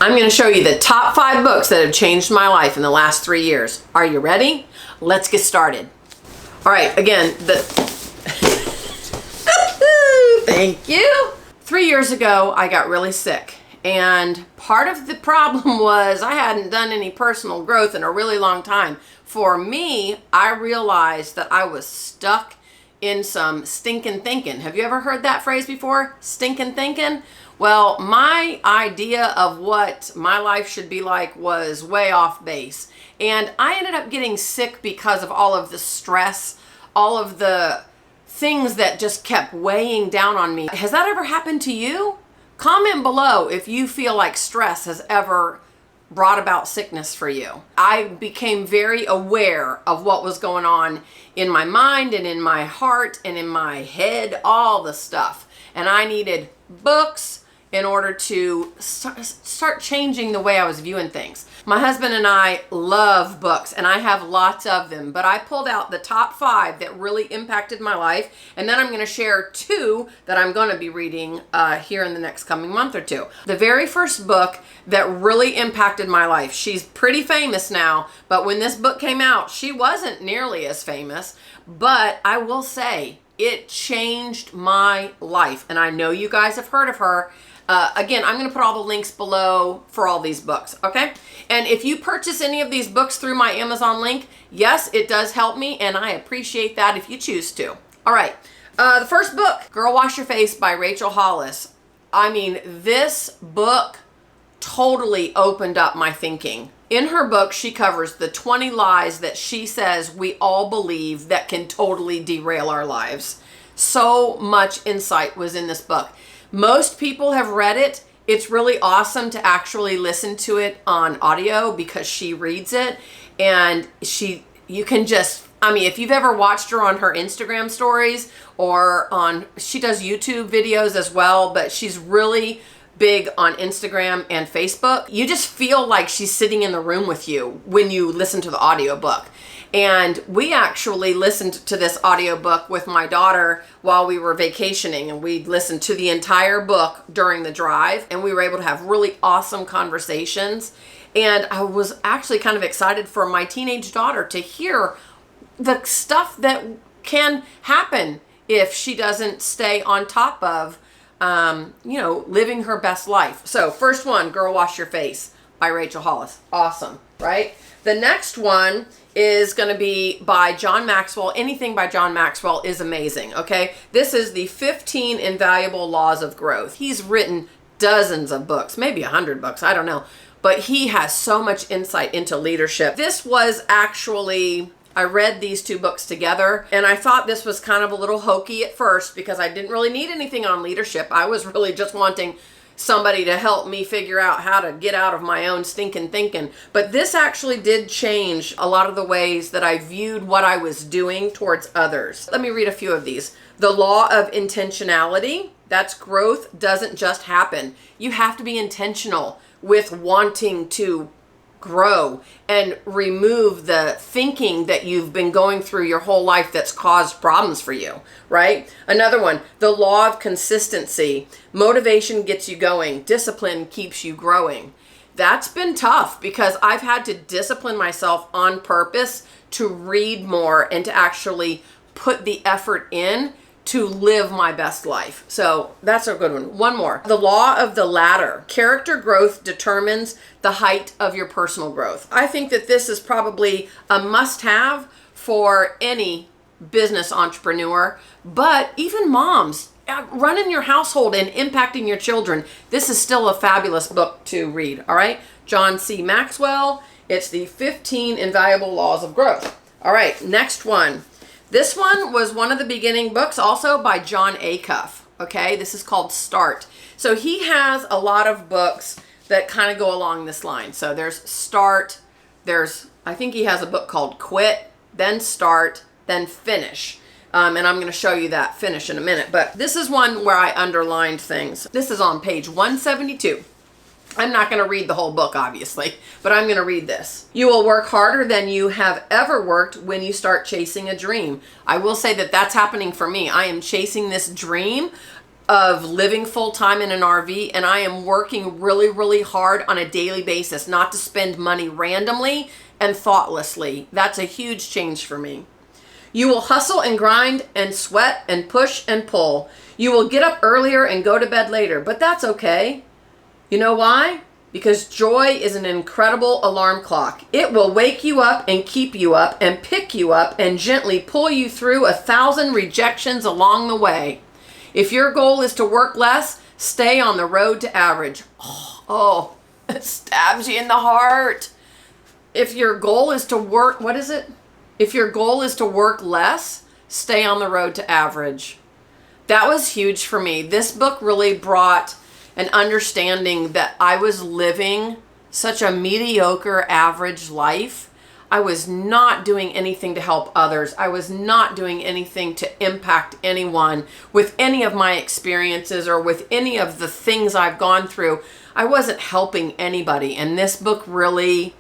I'm going to show you the top 5 books that have changed my life in the last 3 years. Are you ready? Let's get started. All right, again, thank you. 3 years ago, I got really sick. And part of the problem was I hadn't done any personal growth in a really long time. For me, I realized that I was stuck in some stinking thinking. Have you ever heard that phrase before? Stinking thinking? Well, my idea of what my life should be like was way off base. And I ended up getting sick because of all of the stress, all of the things that just kept weighing down on me. Has that ever happened to you? Comment below if you feel like stress has ever brought about sickness for you. I became very aware of what was going on in my mind and in my heart and in my head, all the stuff. And I needed books in order to start changing the way I was viewing things. My husband and I love books, and I have lots of them, but I pulled out the top 5 that really impacted my life, and then I'm going to share 2 that I'm going to be reading here in the next coming month or 2. The very first book that really impacted my life, she's pretty famous now, but when this book came out, she wasn't nearly as famous, but I will say it changed my life, and I know you guys have heard of her. Again, I'm going to put all the links below for all these books, okay? And if you purchase any of these books through my Amazon link, yes, it does help me, and I appreciate that if you choose to. All right, the first book, Girl Wash Your Face by Rachel Hollis. I mean, this book totally opened up my thinking. In her book, she covers the 20 lies that she says we all believe that can totally derail our lives. So much insight was in this book. Most people have read it. It's really awesome to actually listen to it on audio because she reads it, and you can just, I mean, if you've ever watched her on her Instagram stories or she does YouTube videos as well, but she's really big on Instagram and Facebook. You just feel like she's sitting in the room with you when you listen to the audiobook. And we actually listened to this audiobook with my daughter while we were vacationing, and we listened to the entire book during the drive, and we were able to have really awesome conversations. And I was actually kind of excited for my teenage daughter to hear the stuff that can happen if she doesn't stay on top of living her best life. So first one, Girl Wash Your Face by Rachel Hollis. Awesome, right? The next one is going to be by John Maxwell. Anything by John Maxwell is amazing, okay? This is the 15 Invaluable Laws of Growth. He's written dozens of books, maybe 100 books, I don't know. But he has so much insight into leadership. This was actually, I read these 2 books together, and I thought this was kind of a little hokey at first because I didn't really need anything on leadership. I was really just wanting somebody to help me figure out how to get out of my own stinking thinking. But this actually did change a lot of the ways that I viewed what I was doing towards others. Let me read a few of these. The law of intentionality. That's growth doesn't just happen. You have to be intentional with wanting to grow and remove the thinking that you've been going through your whole life that's caused problems for you, right? Another one, the law of consistency. Motivation gets you going. Discipline keeps you growing. That's been tough because I've had to discipline myself on purpose to read more and to actually put the effort in to live my best life. So that's a good one. One more. The law of the ladder. Character growth determines the height of your personal growth. I think that this is probably a must-have for any business entrepreneur, but even moms running your household and impacting your children. This is still a fabulous book to read, all right? John C. Maxwell. It's the 15 Invaluable Laws of Growth. All right, next one. This one was one of the beginning books also by John Acuff, okay? This is called Start. So he has a lot of books that kind of go along this line. So there's Start, I think he has a book called Quit, then Start, then Finish. And I'm going to show you that finish in a minute. But this is one where I underlined things. This is on page 172. I'm not going to read the whole book, obviously, but I'm going to read this. You will work harder than you have ever worked when you start chasing a dream. I will say that that's happening for me. I am chasing this dream of living full time in an RV, and I am working really, really hard on a daily basis not to spend money randomly and thoughtlessly. That's a huge change for me. You will hustle and grind and sweat and push and pull. You will get up earlier and go to bed later, but that's okay. You know why? Because joy is an incredible alarm clock. It will wake you up and keep you up and pick you up and gently pull you through 1,000 rejections along the way. If your goal is to work less, stay on the road to average. Oh, it stabs you in the heart. If your goal is to work, what is it? If your goal is to work less, stay on the road to average. That was huge for me. This book really brought an understanding that I was living such a mediocre, average life. I was not doing anything to help others. I was not doing anything to impact anyone with any of my experiences or with any of the things I've gone through. I wasn't helping anybody, and this book really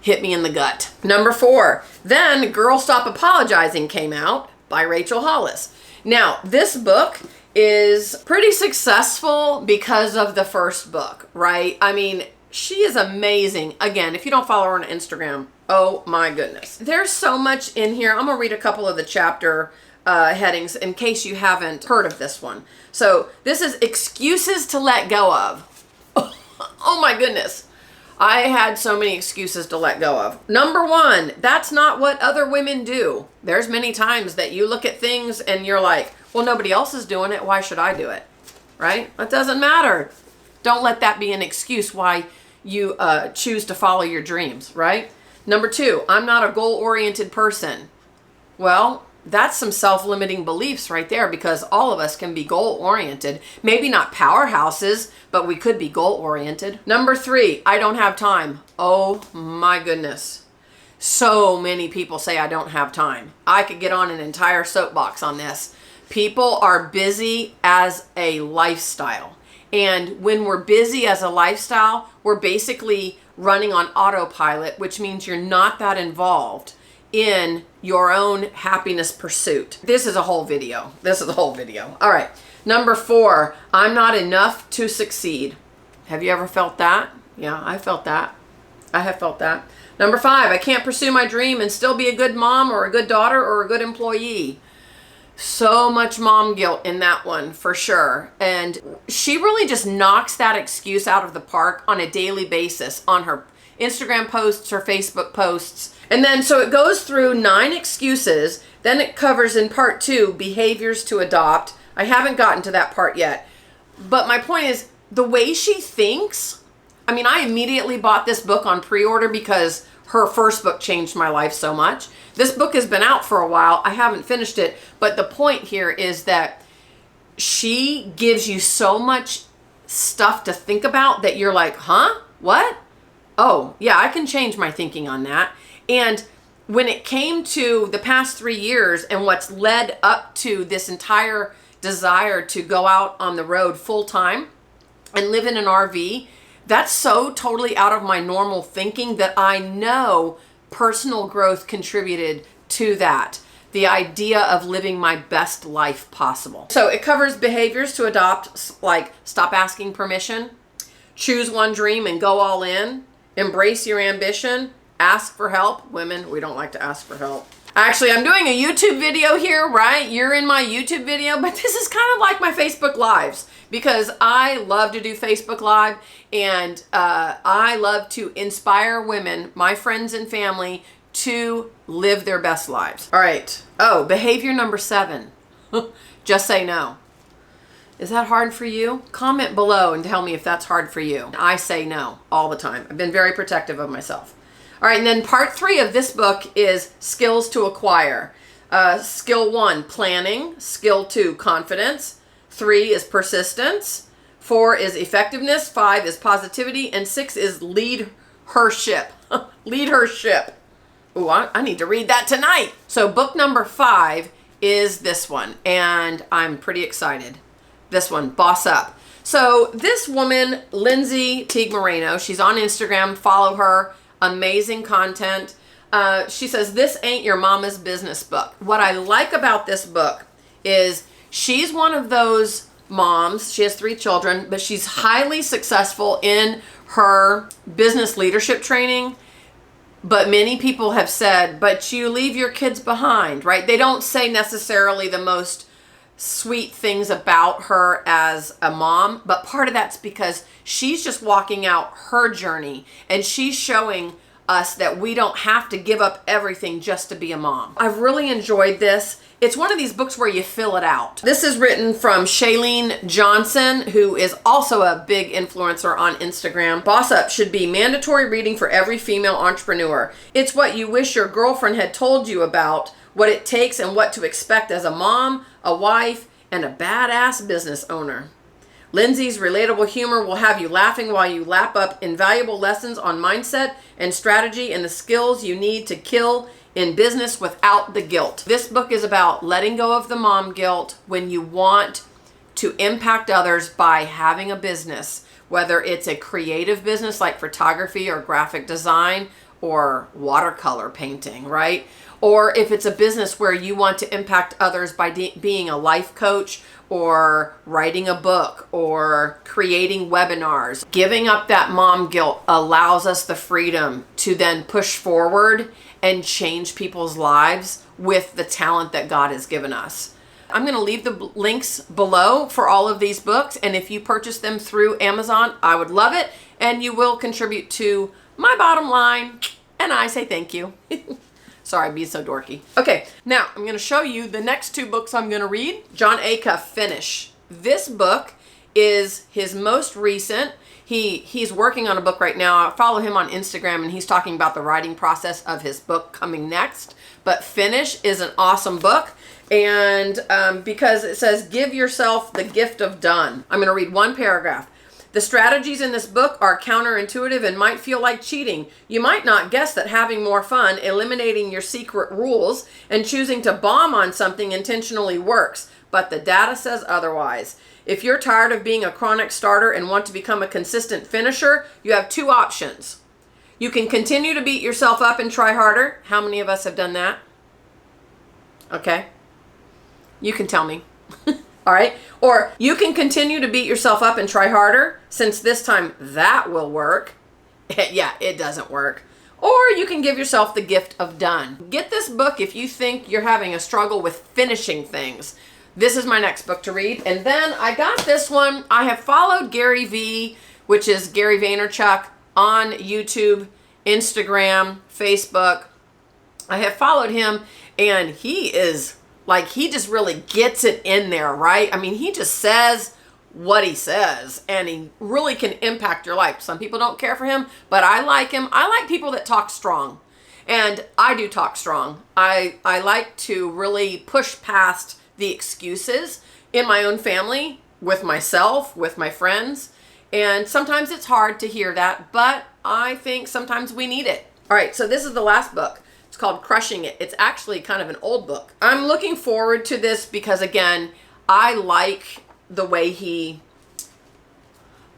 hit me in the gut. Number 4, then Girl Stop Apologizing came out by Rachel Hollis. Now, this book is pretty successful because of the first book, right? I mean, she is amazing. Again, if you don't follow her on Instagram, oh my goodness. There's so much in here. I'm gonna read a couple of the chapter headings in case you haven't heard of this one. So this is excuses to let go of. Oh my goodness. I had so many excuses to let go of. Number 1, that's not what other women do. There's many times that you look at things and you're like, well, nobody else is doing it. Why should I do it? Right? That doesn't matter. Don't let that be an excuse why you choose to follow your dreams, right? Number 2, I'm not a goal-oriented person. Well, that's some self-limiting beliefs right there, because all of us can be goal-oriented. Maybe not powerhouses, but we could be goal-oriented. Number 3, I don't have time. Oh my goodness. So many people say I don't have time. I could get on an entire soapbox on this. People are busy as a lifestyle. And when we're busy as a lifestyle, we're basically running on autopilot, which means you're not that involved in your own happiness pursuit. This is a whole video. All right. Number 4, I'm not enough to succeed. Have you ever felt that? Yeah, I felt that. I have felt that. Number 5, I can't pursue my dream and still be a good mom or a good daughter or a good employee. So much mom guilt in that one for sure. And she really just knocks that excuse out of the park on a daily basis on her Instagram posts, her Facebook posts. And then so it goes through 9 excuses. Then it covers in part 2 behaviors to adopt. I haven't gotten to that part yet. But my point is the way she thinks. I mean, I immediately bought this book on pre-order because her first book changed my life so much. This book has been out for a while. I haven't finished it. But the point here is that she gives you so much stuff to think about that you're like, huh? What? Oh, yeah, I can change my thinking on that. And when it came to the past 3 years and what's led up to this entire desire to go out on the road full time and live in an RV, that's so totally out of my normal thinking that I know personal growth contributed to that. The idea of living my best life possible. So it covers behaviors to adopt, like stop asking permission, choose one dream and go all in, embrace your ambition, ask for help. Women, we don't like to ask for help. Actually, I'm doing a YouTube video here, right? You're in my YouTube video, but this is kind of like my Facebook Lives because I love to do Facebook Live and I love to inspire women, my friends and family, to live their best lives. All right. Oh, behavior number 7. Just say no. Is that hard for you? Comment below and tell me if that's hard for you. I say no all the time. I've been very protective of myself. All right, and then part 3 of this book is skills to acquire. Skill 1, planning. Skill 2, confidence. 3 is persistence. 4 is effectiveness. 5 is positivity. And 6 is lead her ship. Lead her ship. Ooh, I need to read that tonight. So book number 5 is this one, and I'm pretty excited. This one, Boss Up. So this woman, Lindsay Teague Moreno, she's on Instagram. Follow her. Amazing content. She says, this ain't your mama's business book. What I like about this book is she's one of those moms. She has 3 children, but she's highly successful in her business leadership training. But many people have said, but you leave your kids behind, right? They don't say necessarily the most sweet things about her as a mom, but part of that's because she's just walking out her journey, and she's showing us that we don't have to give up everything just to be a mom. I've really enjoyed this. It's one of these books where you fill it out. This is written from Shailene Johnson, who is also a big influencer on Instagram. Boss Up should be mandatory reading for every female entrepreneur. It's what you wish your girlfriend had told you about what it takes and what to expect as a mom, a wife, and a badass business owner. Lindsay's relatable humor will have you laughing while you lap up invaluable lessons on mindset and strategy and the skills you need to kill in business without the guilt. This book is about letting go of the mom guilt when you want to impact others by having a business, whether it's a creative business like photography or graphic design or watercolor painting, right? Or if it's a business where you want to impact others by being a life coach or writing a book or creating webinars. Giving up that mom guilt allows us the freedom to then push forward and change people's lives with the talent that God has given us. I'm going to leave the links below for all of these books, and if you purchase them through Amazon, I would love it, and you will contribute to my bottom line, and I say thank you. Sorry, I'm being so dorky. Okay, now I'm going to show you the next 2 books I'm going to read. Jon Acuff, Finish. This book is his most recent. He's working on a book right now. I follow him on Instagram, and he's talking about the writing process of his book coming next. But Finish is an awesome book, and because it says, give yourself the gift of done. I'm going to read one paragraph. The strategies in this book are counterintuitive and might feel like cheating. You might not guess that having more fun, eliminating your secret rules, and choosing to bomb on something intentionally works, but the data says otherwise. If you're tired of being a chronic starter and want to become a consistent finisher, you have 2 options. You can continue to beat yourself up and try harder. How many of us have done that? Okay. You can tell me. All right. Or you can continue to beat yourself up and try harder, since this time that will work. Yeah, it doesn't work. Or you can give yourself the gift of done. Get this book if you think you're having a struggle with finishing things. This is my next book to read. And then I got this one. I have followed Gary V, which is Gary Vaynerchuk, on YouTube, Instagram, Facebook. I have followed him, and he is like, he just really gets it in there, right? I mean, he just says what he says, and he really can impact your life. Some people don't care for him, but I like him. I like people that talk strong, and I do talk strong. I like to really push past the excuses in my own family, with myself, with my friends, and sometimes it's hard to hear that, but I think sometimes we need it. All right, so this is the last book. It's called Crushing It. It's actually kind of an old book. I'm looking forward to this because, again, I like the way he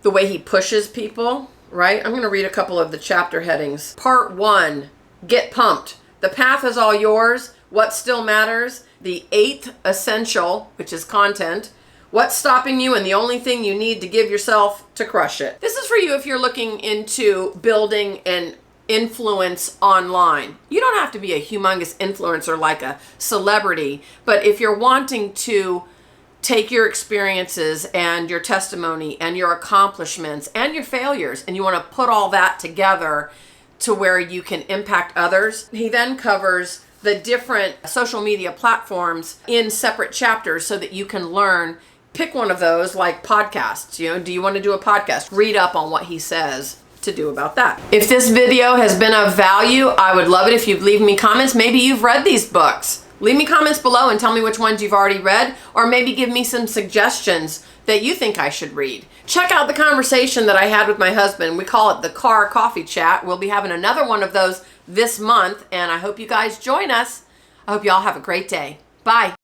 pushes people, right? I'm going to read a couple of the chapter headings. Part 1, Get Pumped. The path is all yours. What still matters? The 8th essential, which is content. What's stopping you and the only thing you need to give yourself to crush it. This is for you if you're looking into building an influence online. You don't have to be a humongous influencer like a celebrity, but if you're wanting to take your experiences and your testimony and your accomplishments and your failures, and you want to put all that together to where you can impact others. He then covers the different social media platforms in separate chapters so that you can learn. Pick one of those, like podcasts. You know, do you want to do a podcast? Read up on what he says to do about that. If this video has been of value, I would love it if you'd leave me comments. Maybe you've read these books. Leave me comments below and tell me which ones you've already read, or maybe give me some suggestions that you think I should read. Check out the conversation that I had with my husband. We call it the car coffee chat. We'll be having another one of those this month, and I hope you guys join us. I hope you all have a great day. Bye.